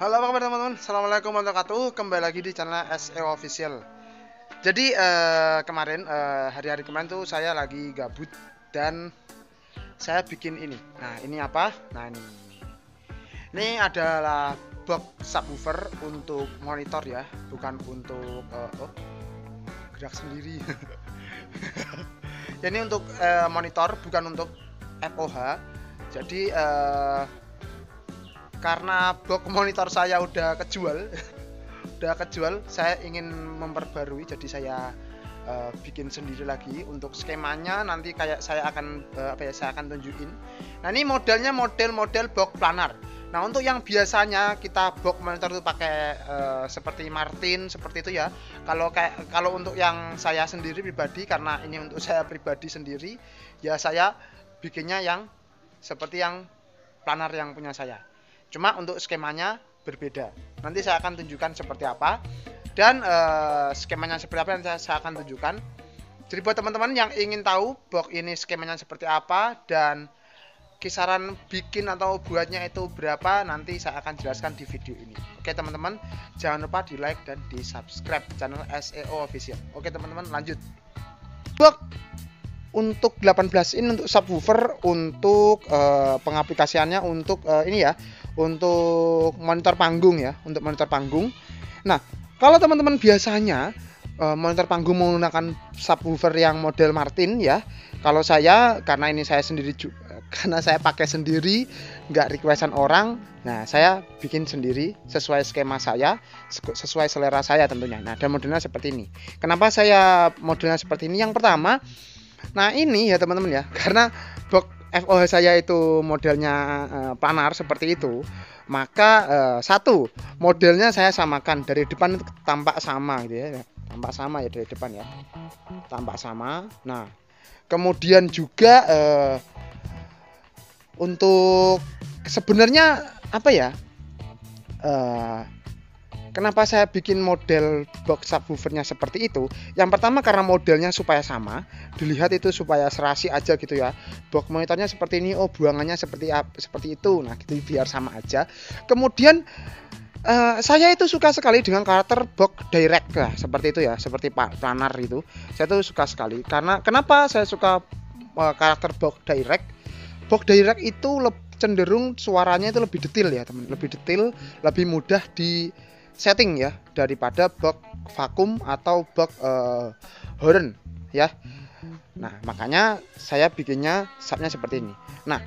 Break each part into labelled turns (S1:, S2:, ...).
S1: Halo apa kabar teman-teman, Assalamualaikum warahmatullahi wabarakatuh. Kembali lagi di channel SEO Official. Jadi hari-hari kemarin tuh saya lagi gabut dan saya bikin ini. Nah ini apa? Nah ini adalah box subwoofer untuk monitor ya, bukan untuk gerak sendiri. Ini untuk monitor, bukan untuk FOH. Jadi karena box monitor saya udah kejual saya ingin memperbarui, jadi saya bikin sendiri lagi untuk skemanya. Nanti kayak saya akan saya akan tunjukin. Nah ini modelnya model box planar. Nah untuk yang biasanya kita box monitor itu pakai seperti Martin seperti itu ya. Kalau untuk yang saya sendiri pribadi, karena ini untuk saya pribadi sendiri ya, saya bikinnya yang seperti yang planar yang punya saya. Cuma untuk skemanya berbeda. Nanti saya akan tunjukkan seperti apa, dan skemanya seperti apa yang saya akan tunjukkan. Jadi buat teman-teman yang ingin tahu box ini skemanya seperti apa dan kisaran bikin atau buatnya itu berapa, nanti saya akan jelaskan di video ini. Oke teman-teman, jangan lupa di like dan di subscribe channel SEO Official. Oke teman-teman, lanjut. Box untuk 18 in untuk subwoofer, untuk pengaplikasiannya untuk ini ya, untuk monitor panggung ya, untuk monitor panggung. Nah kalau teman-teman biasanya monitor panggung menggunakan subwoofer yang model Martin ya, kalau saya, karena ini saya sendiri karena saya pakai sendiri, nggak requestan orang, nah saya bikin sendiri sesuai skema saya, sesuai selera saya tentunya. Nah dan modelnya seperti ini. Kenapa saya modelnya seperti ini? Yang pertama, nah ini ya teman-teman ya, karena box FOH saya itu modelnya planar seperti itu, maka satu, modelnya saya samakan dari depan itu tampak sama gitu ya, tampak sama ya dari depan ya, tampak sama. Nah kemudian juga untuk sebenarnya apa ya, kenapa saya bikin model box subwoofernya seperti itu? Yang pertama karena modelnya supaya sama, dilihat itu supaya serasi aja gitu ya. Box monitornya seperti ini, oh buangannya seperti itu, nah gitu biar sama aja. Kemudian saya itu suka sekali dengan karakter box direct lah, seperti itu ya, seperti planar itu. Saya tuh suka sekali. Karena kenapa saya suka karakter box direct? Box direct itu cenderung suaranya itu lebih detail ya teman, lebih detail, lebih mudah di setting ya daripada box vakum atau box horn ya. Nah makanya saya bikinnya subnya seperti ini. Nah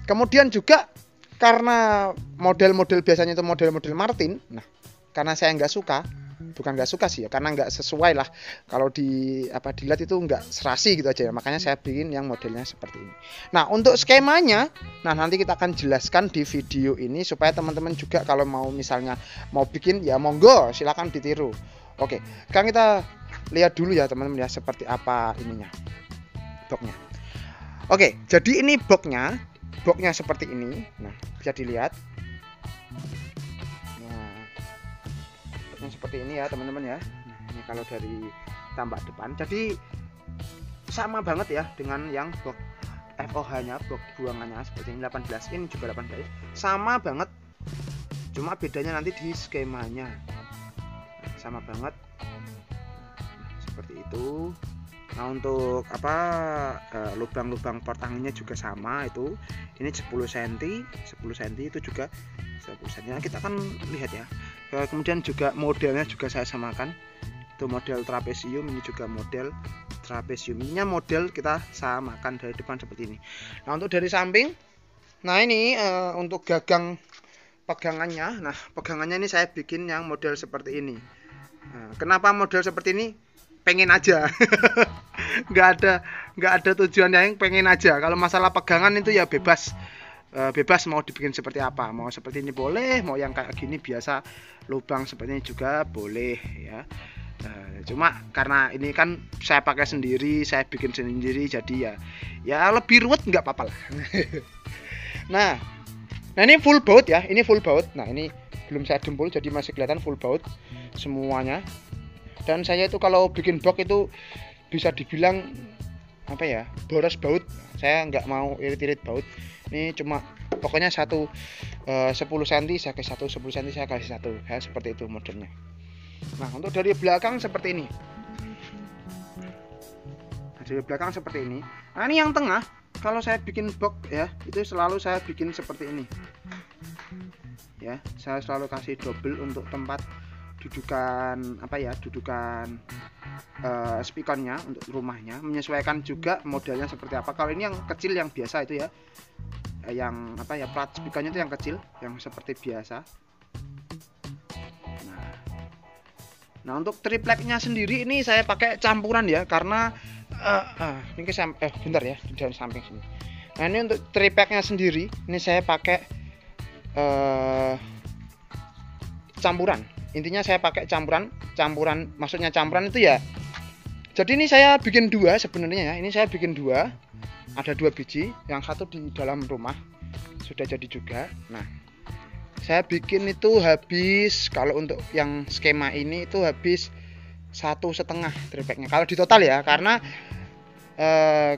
S1: kemudian juga karena model-model biasanya itu model-model Martin, nah karena saya nggak suka, bukan nggak suka sih ya, karena nggak sesuai lah, kalau dilihat itu nggak serasi gitu aja ya, makanya saya bikin yang modelnya seperti ini. Nah untuk skemanya, nah nanti kita akan jelaskan di video ini supaya teman-teman juga kalau mau misalnya mau bikin ya monggo silahkan ditiru. Oke, sekarang kita lihat dulu ya teman-teman ya, seperti apa ininya boxnya. Oke, jadi ini boxnya seperti ini. Nah bisa dilihat, seperti ini ya teman-teman ya. Nah, ini kalau dari tampak depan, jadi sama banget ya dengan yang box FOH nya, box buangannya seperti ini 18 in juga 18 in, sama banget, cuma bedanya nanti di skemanya. Nah, sama banget, nah, seperti itu. Nah untuk lubang-lubang port anginnya juga sama, itu ini 10 cm itu juga 10 cm. Nah, kita akan lihat ya. Kemudian juga modelnya juga saya samakan, itu model trapesium, ini juga model trapesium, ininya model kita samakan dari depan seperti ini. Nah untuk dari samping, nah ini untuk gagang pegangannya, nah pegangannya ini saya bikin yang model seperti ini. Nah, kenapa model seperti ini? Pengen aja. nggak ada tujuan yang pengen aja. Kalau masalah pegangan itu ya bebas mau dibikin seperti apa, mau seperti ini boleh, mau yang kayak gini biasa lubang seperti ini juga boleh ya. Cuma karena ini kan saya pakai sendiri, saya bikin sendiri, jadi ya lebih ruwet nggak apa-apa lah. nah ini full baut ya, ini full baut. Nah ini belum saya dempul, jadi masih kelihatan full baut semuanya. Dan saya itu kalau bikin box itu bisa dibilang apa ya, boros baut. Saya nggak mau irit-irit baut. Ini cuma pokoknya 10 cm saya kasih 1, 10 cm saya kasih 1 ya, seperti itu modelnya. Nah untuk dari belakang seperti ini, dari belakang seperti ini. Nah ini yang tengah, kalau saya bikin box ya, itu selalu saya bikin seperti ini ya, saya selalu kasih double untuk tempat dudukan apa ya, dudukan speakernya untuk rumahnya, menyesuaikan juga modelnya seperti apa. Kalau ini yang kecil yang biasa itu ya, yang apa ya, plat speakernya itu yang kecil, yang seperti biasa. Nah untuk tripleknya sendiri ini saya pakai campuran ya, karena ini bentar ya, dari samping sini. Nah ini untuk tripleknya sendiri ini saya pakai campuran. Intinya saya pakai campuran, maksudnya campuran itu ya. Jadi ini saya bikin 2 sebenarnya ya. Ini saya bikin 2. Ada 2 biji, yang satu di dalam rumah sudah jadi juga. Nah, saya bikin itu habis, kalau untuk yang skema ini itu habis 1,5 tripleknya. Kalau di total ya, karena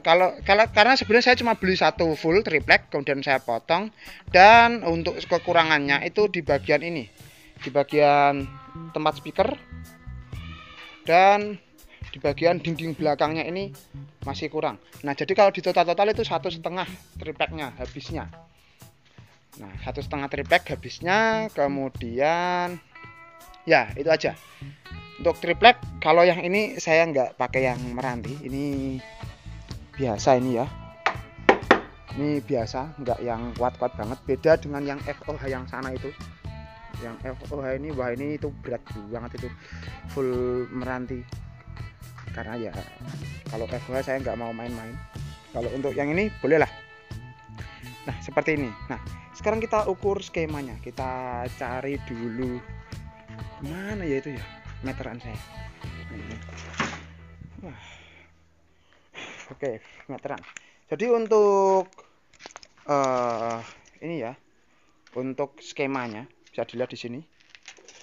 S1: karena sebenarnya saya cuma beli 1 full triplek, kemudian saya potong, dan untuk kekurangannya itu di bagian ini, di bagian tempat speaker, dan di bagian dinding belakangnya ini masih kurang. Nah jadi kalau di total itu 1,5 tripleknya habisnya. Nah 1,5 triplek habisnya, kemudian ya itu aja untuk triplek. Kalau yang ini saya nggak pakai yang meranti, ini biasa ini ya, ini biasa, nggak yang kuat-kuat banget. Beda dengan yang FOH yang sana itu, yang FOH ini, wah ini itu berat banget, itu full meranti. Karena ya kalau FOH saya nggak mau main-main. Kalau untuk yang ini boleh lah. Nah seperti ini. Nah sekarang kita ukur skemanya, kita cari dulu mana ya itu ya meteran saya. Wah. Oke, meteran. Jadi untuk ini ya, untuk skemanya bisa dilihat di sini.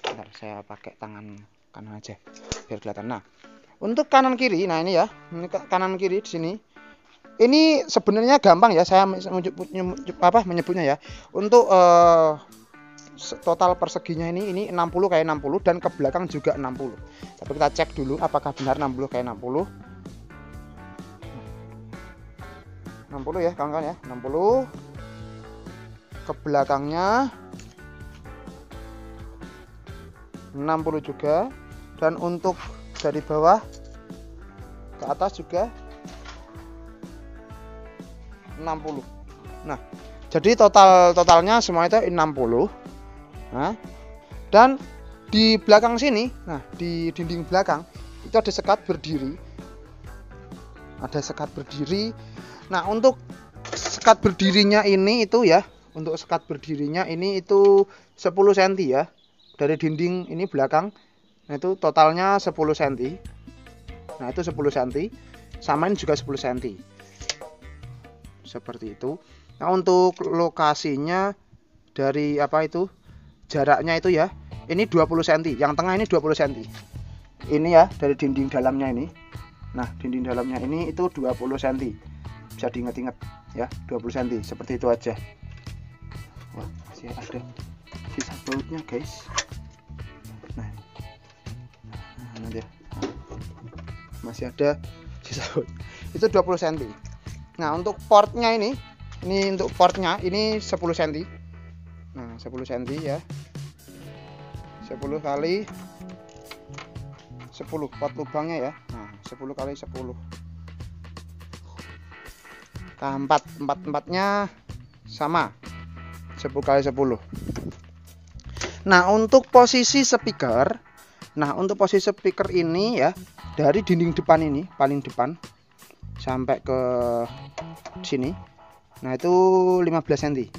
S1: Bentar, saya pakai tangan kanan aja biar kelihatan. Nah, untuk kanan kiri, nah ini ya, ini kanan kiri di sini. Ini sebenarnya gampang ya, saya menyebutnya ya. Untuk total perseginya ini 60 kayak 60, dan ke belakang juga 60. Tapi kita cek dulu apakah benar 60 kayak 60. 60 ya kawan-kawan ya, 60 ke belakangnya 60 juga, dan untuk dari bawah ke atas juga 60. Nah jadi totalnya semua itu 60. Nah dan di belakang sini, nah di dinding belakang itu ada sekat berdiri, Nah untuk sekat berdirinya ini itu ya, untuk sekat berdirinya ini itu 10 cm ya, dari dinding ini belakang. Nah itu totalnya 10 cm. Nah itu 10 cm, samain juga 10 cm, seperti itu. Nah untuk lokasinya dari apa itu, jaraknya itu ya, ini 20 cm, yang tengah ini 20 cm. Ini ya dari dinding dalamnya ini. Nah dinding dalamnya ini itu 20 cm, bisa diingat-ingat ya, 20 cm, seperti itu aja. Wah masih ada sisa bautnya guys. Nah nanti ya, masih ada sisa baut, itu 20 cm. Nah untuk portnya ini untuk portnya ini 10 cm. Nah 10 cm ya, 10 kali 10 pot lubangnya ya. Nah 10 kali 10 empatnya sama, 10 kali 10. Nah untuk posisi speaker, ini ya, dari dinding depan ini paling depan sampai ke sini, nah itu 15 cm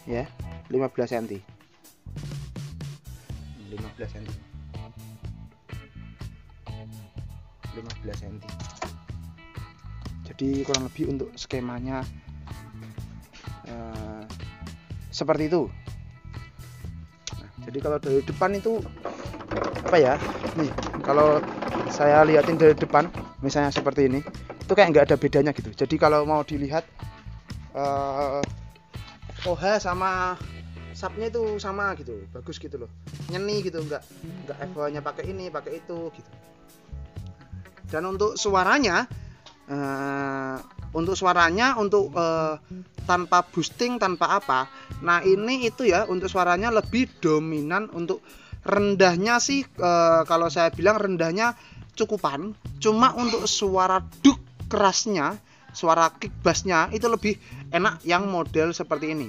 S1: ya, 15 cm. Jadi kurang lebih untuk skemanya seperti itu. Nah, jadi kalau dari depan itu apa ya, nih kalau saya liatin dari depan misalnya seperti ini, itu kayak nggak ada bedanya gitu. Jadi kalau mau dilihat OH sama subnya itu sama gitu, bagus gitu loh, nyeni gitu, nggak FH-nya pakai ini pakai itu gitu. Dan untuk suaranya tanpa boosting tanpa apa, nah ini itu ya untuk suaranya lebih dominan. Untuk rendahnya sih kalau saya bilang rendahnya cukupan, cuma untuk suara duk kerasnya, suara kick bassnya itu lebih enak yang model seperti ini.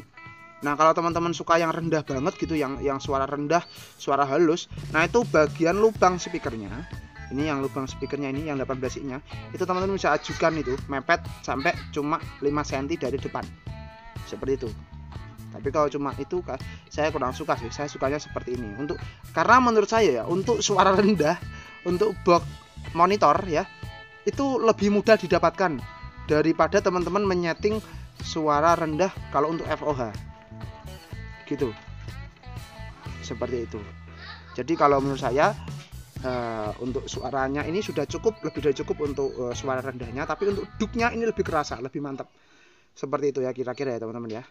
S1: Nah kalau teman-teman suka yang rendah banget gitu, yang suara rendah, suara halus, nah itu bagian lubang speakernya, ini yang lubang speakernya ini yang 18 inch nya itu teman-teman bisa ajukan itu mepet sampai cuma 5 cm dari depan seperti itu. Tapi kalau cuma itu saya kurang suka sih, saya sukanya seperti ini. Karena menurut saya ya, untuk suara rendah, untuk box monitor ya, itu lebih mudah didapatkan daripada teman-teman menyeting suara rendah kalau untuk FOH gitu, seperti itu. Jadi kalau menurut saya untuk suaranya ini sudah cukup, lebih dari cukup untuk suara rendahnya, tapi untuk duknya ini lebih kerasa, lebih mantap. Seperti itu ya kira-kira ya teman-teman ya.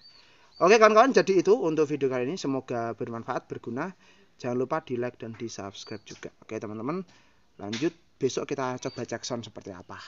S1: Oke kawan-kawan, jadi itu untuk video kali ini, semoga bermanfaat, berguna. Jangan lupa di like dan di subscribe juga. Oke teman-teman, lanjut besok kita coba cek sound seperti apa.